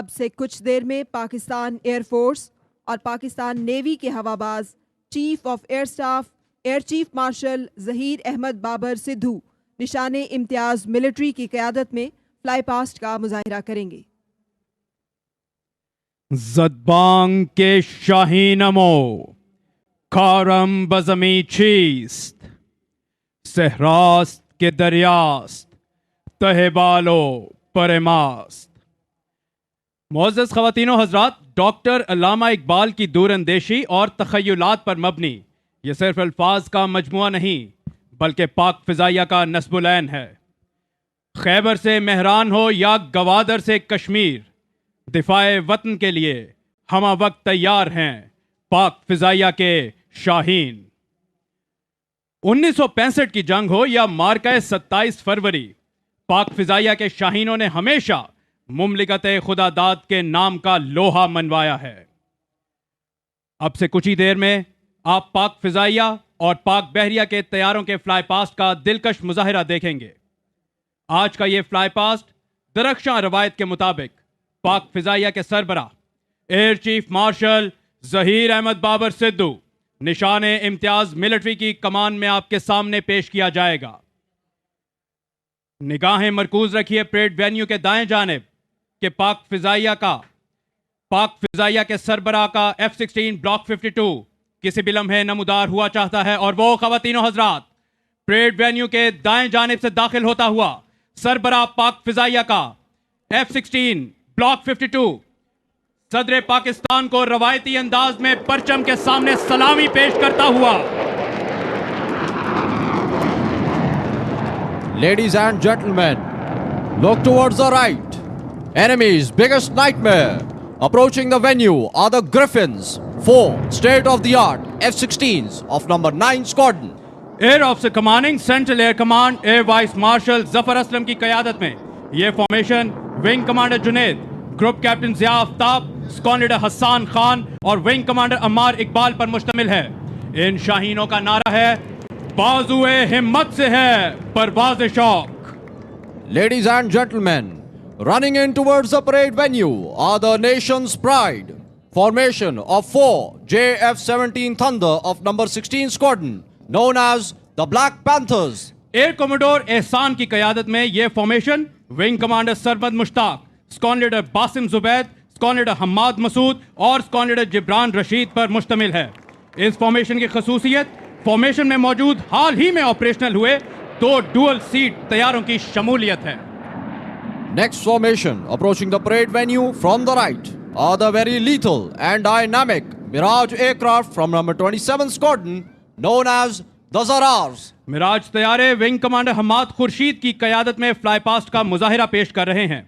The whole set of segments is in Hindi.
अब से कुछ देर में पाकिस्तान एयरफोर्स और पाकिस्तान नेवी के हवाबाज chief of air staff air chief marshal Zaheer Ahmed Babar Sidhu Nishan-e Imtiaz military की क़यादत में फ्लाई पास्ट का मुजाहिरा करेंगे। ज़दबांग के शाहीनमो खारम बज़मी चीस्त सहरास्त के दरियास्त तहबालो परमास्त। मोअज़्ज़ज़ ख़वातीनो हज़रात, डॉक्टर अल्लामा इकबाल की दूरअंदेशी और तख़य्युलात पर मबनी ये सिर्फ अल्फाज का मजमुआ नहीं बल्कि पाक फ़िज़ाइया का नस्बुल-ऐन है। खैबर से मेहरान हो या गवादर से कश्मीर, दिफाए वतन के लिए हमा वक्त तैयार हैं पाक फ़िज़ाइया के शाहीन। 1965 की जंग हो या मार्का 27 फरवरी, पाक फ़िज़ाइया के शाहीनों ने हमेशा मुमलिकत खुदादाद के नाम का लोहा मनवाया है। अब से कुछ ही देर में आप पाक फ़िज़ाइया और पाक बहरिया के तैयारों के फ्लाई पास्ट का दिलकश मुजाहिरा देखेंगे। आज का ये फ्लाई पास्ट दरख्शां रवायत के मुताबिक पाक फ़िज़ाइया के सरबरा air chief marshal Zaheer Ahmed Babar Sidhu Nishan-e Imtiaz military की कमान में आपके सामने पेश किया जाएगा। निगाहें मरकूज रखिए परेड वेन्यू के दाएं जानिब कि पाक फ़िज़ाइया के सरबरा का F-16 ब्लॉक 52 किसी भी लम्हे नमूदार हुआ चाहता है और वो ख़वातीनो हज़रात परेड वेन्यू के दाएं जानिब से दाखिल होता हुआ सरबरा पाक फ़िज़ाइया का F-16 ब्लॉक 52 सदर पाकिस्तान को रवायती अंदाज में परचम के सामने सलामी पेश करता हुआ। Ladies and gentlemen, look towards the right. Enemy's biggest nightmare. Approaching the venue are the Griffins, 4 state-of-the-art F-16s of number 9 Squadron. Air officer commanding central air command air vice marshal Zafar Aslam की क़यादत में यह formation wing commander Junaid, group captain Zia Aftab, squadron leader Hasan Khan और विंग कमांडर अम्मार इकबाल पर मुश्तमिल है। इन शाहीनों का नारा है, बाजुए हिम्मत से है परवाज़ शौक। Ladies and gentlemen, running in towards the parade venue are the nation's pride. Formation of 4 JF-17 Thunder of number 16 Squadron, known as the Black Panthers. Air commodore Ehsan की क़यादत में यह formation wing commander Sarmad Mushtaq, squadron leader Basim Zubaid, squadron leader Hammad Masood और स्क्वाड्रन लीडर जिब्रान रशीद पर मुश्तमिल है। इस फॉर्मेशन की खसूसियत फॉर्मेशन में मौजूद हाल ही में ऑपरेशनल हुए 2 डुअल सीट तैयारों की शमूलियत है। Next formation approaching the parade venue from the right are the very lethal and dynamic Mirage aircraft from number 27 Squadron, known as the Zarars. Miraj तैयारे विंग कमांडर हम्माद खुर्शीद की क़यादत में फ्लाई पास्ट का मुजाहिरा पेश कर रहे हैं।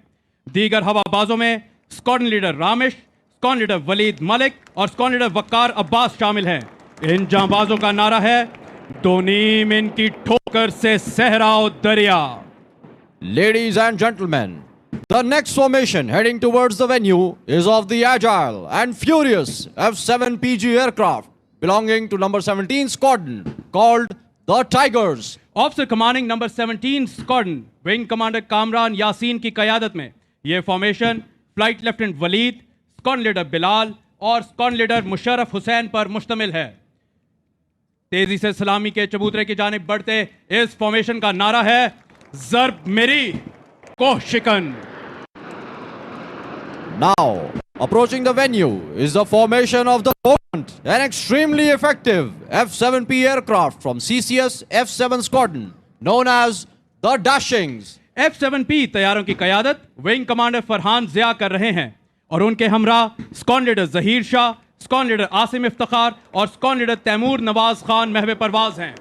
दीगर हवाबाजों में squadron leader Ramish, squadron leader Waleed Malik और स्क्वाड्रन लीडर वक्कार अब्बास शामिल हैं। इन जांबाजों का नारा है, दोनीम इनकी ठोकर से सहराओ दरिया। Ladies and gentlemen, the next formation heading towards the venue is of the agile and furious F-7PG aircraft belonging to number 17 Squadron called the Tigers. Officer commanding number 17 squadron wing commander Kamran Yasin की क़यादत में यह formation flight lieutenant Waleed, squadron leader Bilal और स्क्वाड्रन लीडर मुशर्रफ हुसैन पर मुश्तमिल है। तेजी से सलामी के चबूतरे की जानिब बढ़ते इस फॉर्मेशन का नारा है, ज़र्ब मेरी कोह शिकन। Now, approaching the venue is the formation of the potent and extremely effective F-7P aircraft from CCS F-7 Squadron, known as the Dashings. F-7P तैयारों की क़यादत विंग कमांडर फरहान ज़िया कर रहे हैं और उनके हमरा squadron leader Zaheer Shah, squadron leader Asim Iftikhar और स्क्वाड्रन लीडर तैमूर नवाज खान महवे परवाज हैं।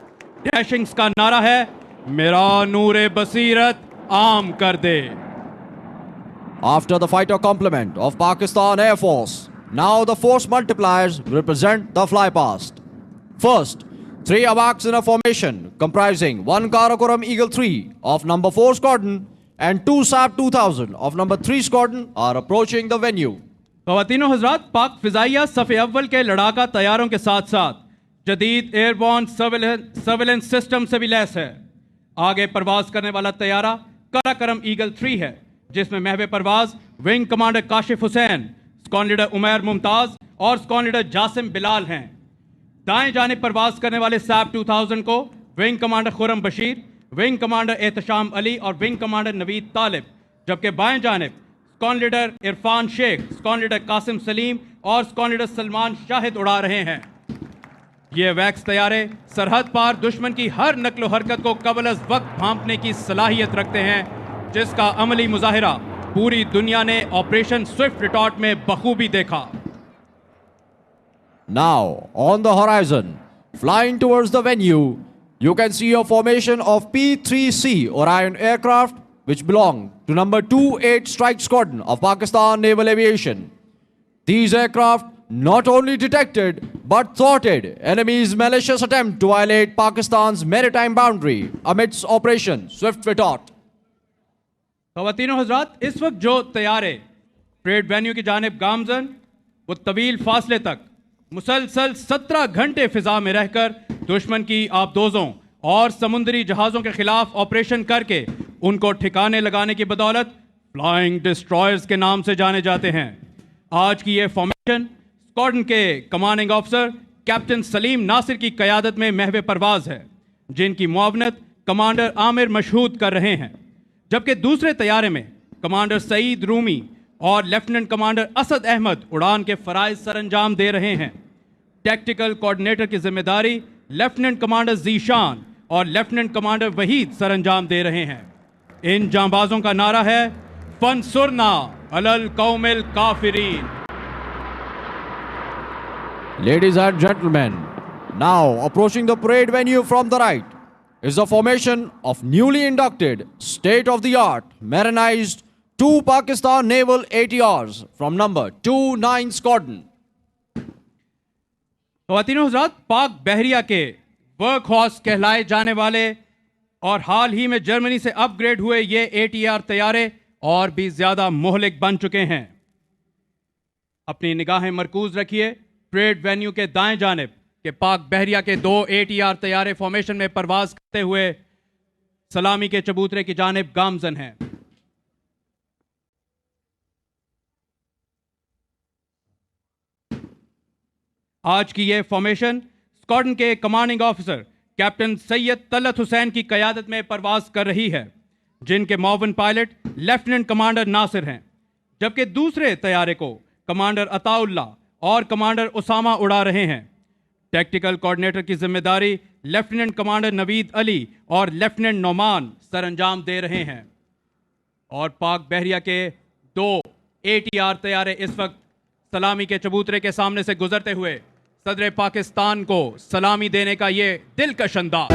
डैशिंग्स का नारा है, मेरा नूरे बसीरत आम कर दे। After the fighter complement of Pakistan Air Force, now the force multipliers represent the fly past. First, 3 AWACS in a formation comprising 1 Karakoram Eagle 3 of number 4 Squadron and 2 SAP 2000 of number 3 Squadron are approaching the venue. ख़वातीनो हज़रात, पाक फ़िज़ाइया सफ़े अव्वल के लड़ाका तैयारों के साथ साथ जदीद एयरबॉर्न सर्वेलेंस सिस्टम से भी लैस है। आगे परवाज करने वाला तैयारा कराकरम ईगल 3 है, जिसमें महवे परवाज wing commander Kashif Hussain, squadron leader Umair Mumtaz और स्क्वाड्रन लीडर जासिम बिलाल हैं। दाएं जानिब परवाज करने वाले सैप 2000 को wing commander Khurram Bashir, wing commander Ehtisham Ali और विंग कमांडर नवीद तालिब, जबकि बाएं जानिब squadron leader Irfan Sheikh, squadron leader Qasim Saleem और स्क्वाड्रन लीडर सलमान शाहिद उड़ा रहे हैं। ये वैक्स तैयारे सरहद पार दुश्मन की हर नकलो हरकत को कबल अज वक्त भांपने की सलाहियत रखते हैं, जिसका अमली मुजाहिरा पूरी दुनिया ने ऑपरेशन स्विफ्ट रिटॉर्ट में बखूबी देखा। Now, on the horizon, flying towards the venue, you can see a formation of P-3C Orion aircraft which belong to number 28 Strike Squadron of Pakistan Naval Aviation. These aircraft not only detected but thwarted enemy's malicious attempt to violate Pakistan's maritime boundary amidst Operation Swift Retort. ख़वातीनो हज़रात, इस वक्त जो तैयारे परेड वेन्यू की जानिब गामजन वो तवील फासले तक मुसलसल 17 घंटे फिजा में रहकर दुश्मन की आबदोजों और समुद्री जहाज़ों के खिलाफ ऑपरेशन करके उनको ठिकाने लगाने की बदौलत फ्लाइंग डिस्ट्रॉयर्स के नाम से जाने जाते हैं। आज की ये फॉर्मेशन स्क्वाड्रन के commanding officer captain Saleem Nasir की क़यादत में महवे परवाज है, जिनकी मुआवनत कमांडर आमिर मशहूद कर रहे हैं, जबकि दूसरे तैयारे में कमांडर सईद रूमी और लेफ्टिनेंट कमांडर असद अहमद उड़ान के फ़राइज़ सरअंजाम दे रहे हैं। टैक्टिकल कोऑर्डिनेटर की जिम्मेदारी लेफ्टिनेंट कमांडर जीशान और लेफ्टिनेंट कमांडर वहीद सरअंजाम दे रहे हैं। इन जांबाजों का नारा है फनसुरना अलल कौमिल काफिरीन। Ladies and gentlemen, now approaching the parade venue from the right is the formation of newly inducted state-of-the-art Marinized 2 Pakistan Naval ATRs from number 29 Squadron. ख़वातीनो हज़रात, पाक बहरिया के वर्क हॉर्स कहलाए जाने वाले और हाल ही में जर्मनी से अपग्रेड हुए ये ATR तैयारे और भी ज़्यादा मोहलिक बन चुके हैं। अपनी निगाहें मरकूज रखिए परेड वेन्यू के दाएं जानिब के पाक बहरिया के 2 ATR तैयारे फॉर्मेशन में परवाज करते हुए सलामी के चबूतरे की जानिब गामजन हैं। आज की ये फॉर्मेशन स्क्वाड्रन के commanding officer captain Syed Talat Hussain की क़यादत में परवाज कर रही है, जिनके मुआविन पायलट लेफ्टिनेंट कमांडर नासिर हैं, जबकि दूसरे तैयारे को कमांडर अताउल्ला और कमांडर उसामा उड़ा रहे हैं। टैक्टिकल कोऑर्डिनेटर की जिम्मेदारी लेफ्टिनेंट कमांडर नवीद अली और लेफ्टिनेंट नोमान सरअंजाम दे रहे हैं। और पाक बहरिया के 2 ATR तैयारे इस वक्त सलामी के चबूतरे के सामने से गुजरते हुए सदर पाकिस्तान को सलामी देने का ये दिलकश अंदाज।